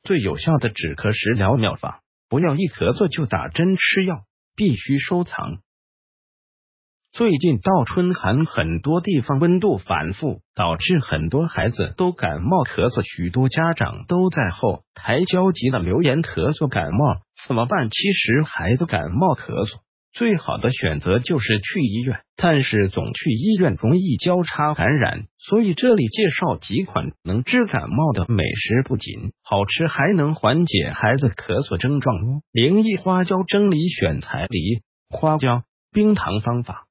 最有效的止咳食疗妙法，不要一咳嗽就打针吃药，必须收藏。最近到春寒，很多地方温度反复，导致很多孩子都感冒咳嗽，许多家长都在后台焦急的留言咳嗽感冒怎么办？其实孩子感冒咳嗽最好的选择就是去医院，但是总去医院容易交叉感染，所以这里介绍几款能治感冒的美食，不仅好吃，还能缓解孩子咳嗽症状哦。01花椒蒸梨选材：梨、花椒、冰糖方法。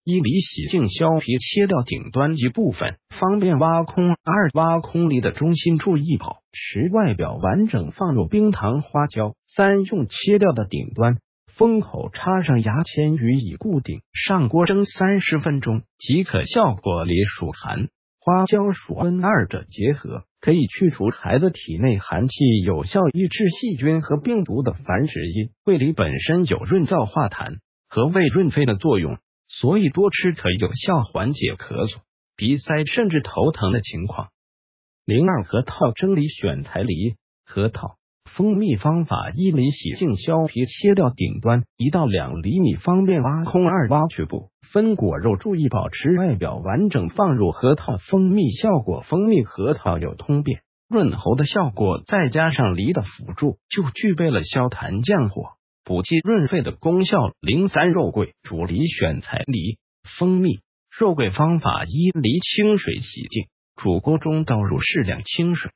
1梨洗净削皮，切掉顶端一部分，方便挖空。2挖空梨的中心，注意保持外表完整，放入冰糖、花椒。3用切掉的顶端封口插上牙签予以固定，上锅蒸30分钟即可。效果：梨属寒，花椒属温，二者结合可以去除孩子体内寒气，有效抑制细菌和病毒的繁殖。味梨本身有润燥化痰和胃润肺的作用，所以多吃可有效缓解咳嗽、鼻塞甚至头疼的情况。02核桃蒸梨选材：梨、核桃。蜂蜜方法：1梨洗净削皮，切掉顶端1到2厘米，方便挖空。2挖去部分果肉，注意保持外表完整，放入核桃、蜂蜜。效果：蜂蜜、核桃有通便、润喉的效果，再加上梨的辅助，就具备了消痰降火、补气润肺的功效。03肉桂煮梨选材：梨、蜂蜜。肉桂方法：1梨清水洗净，煮锅中倒入适量清水。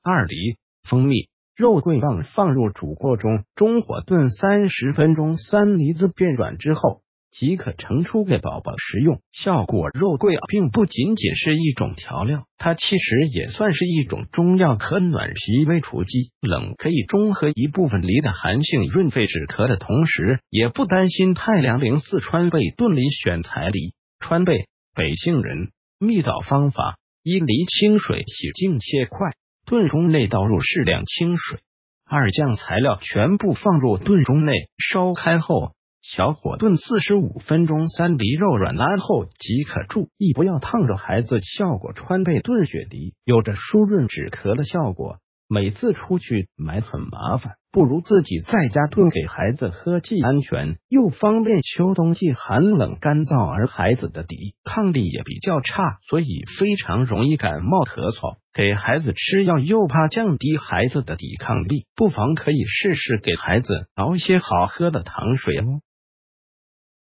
2梨、蜂蜜、肉桂放入煮锅中，中火炖30分钟，3梨子变软之后即可盛出给宝宝食用。效果：肉桂并不仅仅是一种调料，它其实也算是一种中药，可暖脾胃、除积冷，可以中和一部分梨的寒性，润肺止咳的同时也不担心太凉。04川贝炖梨选材：梨、川贝。北杏仁。蜜枣方法： 1梨清水洗净切块，炖盅内倒入适量清水。2将材料全部放入炖盅内，烧开后小火炖45分钟，3梨肉软烂后即可。注意不要烫着孩子。效果：川贝炖雪梨有着舒润止咳的效果，每次出去买很麻烦，不如自己在家炖给孩子喝，既安全又方便。秋冬季寒冷干燥，而孩子的抵抗力也比较差，所以非常容易感冒咳嗽。给孩子吃药又怕降低孩子的抵抗力，不妨可以试试给孩子熬些好喝的糖水哦。